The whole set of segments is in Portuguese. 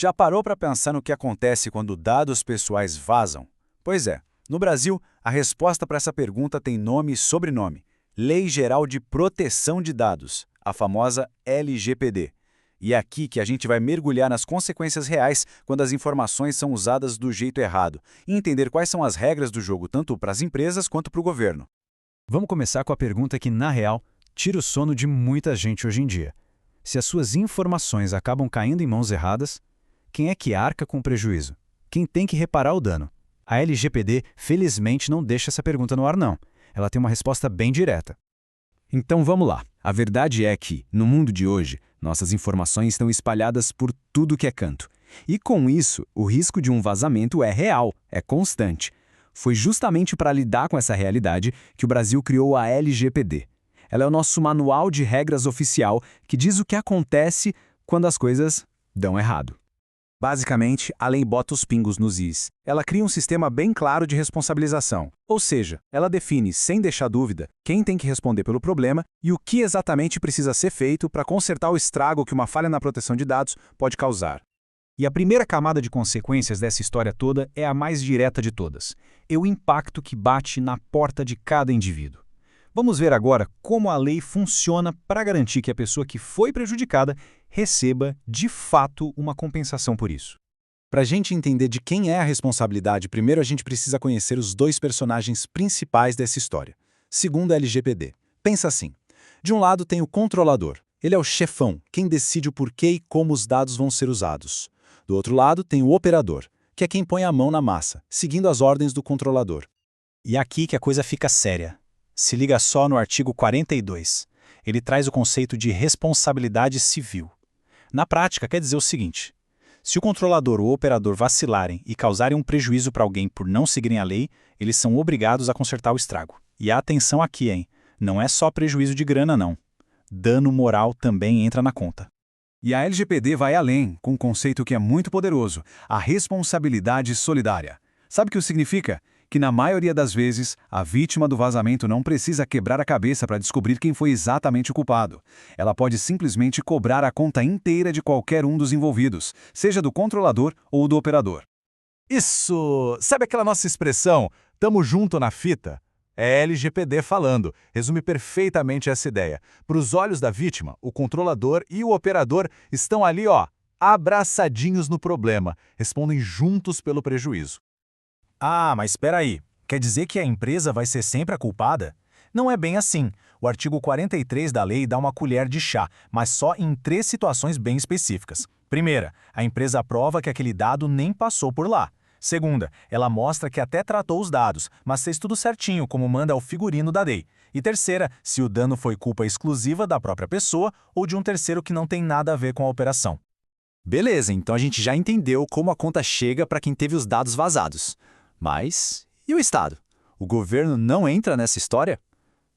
Já parou para pensar no que acontece quando dados pessoais vazam? Pois é, no Brasil, a resposta para essa pergunta tem nome e sobrenome: Lei Geral de Proteção de Dados, a famosa LGPD. E é aqui que a gente vai mergulhar nas consequências reais quando as informações são usadas do jeito errado e entender quais são as regras do jogo tanto para as empresas quanto para o governo. Vamos começar com a pergunta que, na real, tira o sono de muita gente hoje em dia. Se as suas informações acabam caindo em mãos erradas, quem é que arca com o prejuízo? Quem tem que reparar o dano? A LGPD, felizmente, não deixa essa pergunta no ar, não. Ela tem uma resposta bem direta. Então vamos lá. A verdade é que, no mundo de hoje, nossas informações estão espalhadas por tudo que é canto. E com isso, o risco de um vazamento é real, é constante. Foi justamente para lidar com essa realidade que o Brasil criou a LGPD. Ela é o nosso manual de regras oficial que diz o que acontece quando as coisas dão errado. Basicamente, a lei bota os pingos nos is. Ela cria um sistema bem claro de responsabilização. Ou seja, ela define, sem deixar dúvida, quem tem que responder pelo problema e o que exatamente precisa ser feito para consertar o estrago que uma falha na proteção de dados pode causar. E a primeira camada de consequências dessa história toda é a mais direta de todas. É o impacto que bate na porta de cada indivíduo. Vamos ver agora como a lei funciona para garantir que a pessoa que foi prejudicada receba, de fato, uma compensação por isso. Para a gente entender de quem é a responsabilidade, primeiro a gente precisa conhecer os dois personagens principais dessa história. Segundo a LGPD. Pensa assim. De um lado tem o controlador. Ele é o chefão, quem decide o porquê e como os dados vão ser usados. Do outro lado tem o operador, que é quem põe a mão na massa, seguindo as ordens do controlador. E aqui que a coisa fica séria. Se liga só no artigo 42. Ele traz o conceito de responsabilidade civil. Na prática, quer dizer o seguinte: se o controlador ou o operador vacilarem e causarem um prejuízo para alguém por não seguirem a lei, eles são obrigados a consertar o estrago. E atenção aqui, hein? Não é só prejuízo de grana, não. Dano moral também entra na conta. E a LGPD vai além, com um conceito que é muito poderoso: a responsabilidade solidária. Sabe o que isso significa? Que na maioria das vezes, a vítima do vazamento não precisa quebrar a cabeça para descobrir quem foi exatamente o culpado. Ela pode simplesmente cobrar a conta inteira de qualquer um dos envolvidos, seja do controlador ou do operador. Isso! Sabe aquela nossa expressão, tamo junto na fita? É LGPD falando, resume perfeitamente essa ideia. Para os olhos da vítima, o controlador e o operador estão ali, abraçadinhos no problema, respondem juntos pelo prejuízo. Ah, mas espera aí. Quer dizer que a empresa vai ser sempre a culpada? Não é bem assim. O artigo 43 da lei dá uma colher de chá, mas só em 3 situações bem específicas. Primeira, a empresa prova que aquele dado nem passou por lá. Segunda, ela mostra que até tratou os dados, mas fez tudo certinho, como manda o figurino da lei. E terceira, se o dano foi culpa exclusiva da própria pessoa ou de um terceiro que não tem nada a ver com a operação. Beleza, então a gente já entendeu como a conta chega para quem teve os dados vazados. Mas, e o Estado? O governo não entra nessa história?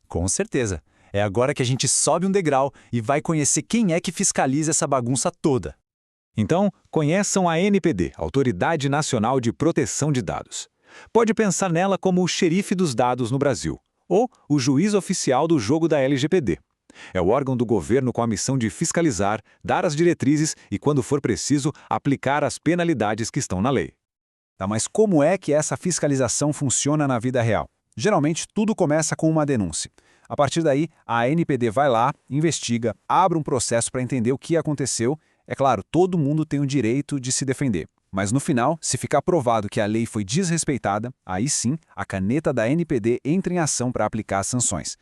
Com certeza. É agora que a gente sobe um degrau e vai conhecer quem é que fiscaliza essa bagunça toda. Então, conheçam a ANPD, Autoridade Nacional de Proteção de Dados. Pode pensar nela como o xerife dos dados no Brasil, ou o juiz oficial do jogo da LGPD. É o órgão do governo com a missão de fiscalizar, dar as diretrizes e, quando for preciso, aplicar as penalidades que estão na lei. Tá, mas como é que essa fiscalização funciona na vida real? Geralmente, tudo começa com uma denúncia. A partir daí, a ANPD vai lá, investiga, abre um processo para entender o que aconteceu. É claro, todo mundo tem o direito de se defender. Mas no final, se ficar provado que a lei foi desrespeitada, aí sim, a caneta da ANPD entra em ação para aplicar as sanções.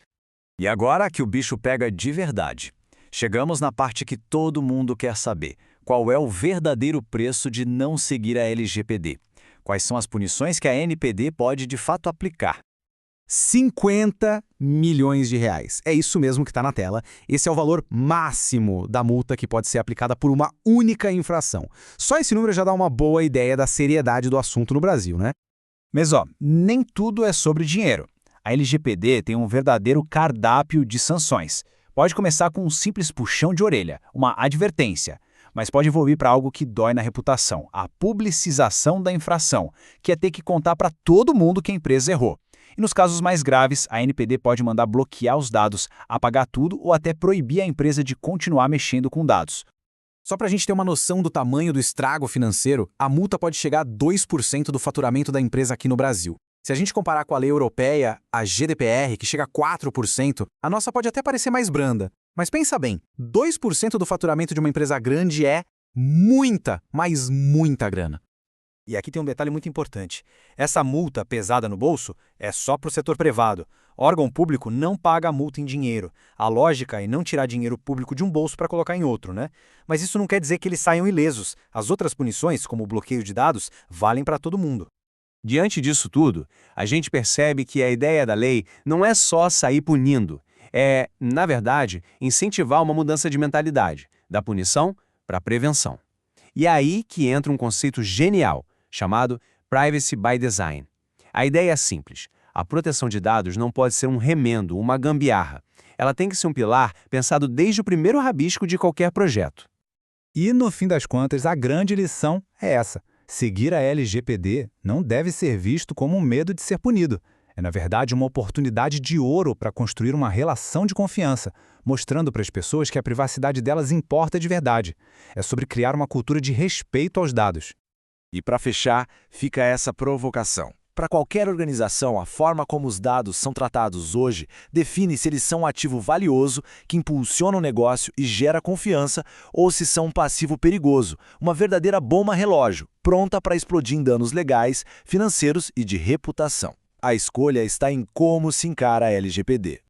E agora que o bicho pega de verdade. Chegamos na parte que todo mundo quer saber. Qual é o verdadeiro preço de não seguir a LGPD? Quais são as punições que a ANPD pode de fato aplicar? 50 milhões de reais. É isso mesmo que está na tela. Esse é o valor máximo da multa que pode ser aplicada por uma única infração. Só esse número já dá uma boa ideia da seriedade do assunto no Brasil, né? Mas nem tudo é sobre dinheiro. A LGPD tem um verdadeiro cardápio de sanções. Pode começar com um simples puxão de orelha, uma advertência, mas pode evoluir para algo que dói na reputação, a publicização da infração, que é ter que contar para todo mundo que a empresa errou. E nos casos mais graves, a ANPD pode mandar bloquear os dados, apagar tudo ou até proibir a empresa de continuar mexendo com dados. Só para a gente ter uma noção do tamanho do estrago financeiro, a multa pode chegar a 2% do faturamento da empresa aqui no Brasil. Se a gente comparar com a lei europeia, a GDPR, que chega a 4%, a nossa pode até parecer mais branda. Mas pensa bem, 2% do faturamento de uma empresa grande é muita, mas muita grana. E aqui tem um detalhe muito importante. Essa multa pesada no bolso é só para o setor privado. Órgão público não paga a multa em dinheiro. A lógica é não tirar dinheiro público de um bolso para colocar em outro, né? Mas isso não quer dizer que eles saiam ilesos. As outras punições, como o bloqueio de dados, valem para todo mundo. Diante disso tudo, a gente percebe que a ideia da lei não é só sair punindo. É, na verdade, incentivar uma mudança de mentalidade, da punição para a prevenção. E é aí que entra um conceito genial, chamado Privacy by Design. A ideia é simples. A proteção de dados não pode ser um remendo, uma gambiarra. Ela tem que ser um pilar pensado desde o primeiro rabisco de qualquer projeto. E, no fim das contas, a grande lição é essa. Seguir a LGPD não deve ser visto como um medo de ser punido. É, na verdade, uma oportunidade de ouro para construir uma relação de confiança, mostrando para as pessoas que a privacidade delas importa de verdade. É sobre criar uma cultura de respeito aos dados. E para fechar, fica essa provocação. Para qualquer organização, a forma como os dados são tratados hoje define se eles são um ativo valioso que impulsiona o negócio e gera confiança ou se são um passivo perigoso, uma verdadeira bomba relógio, pronta para explodir em danos legais, financeiros e de reputação. A escolha está em como se encara a LGPD.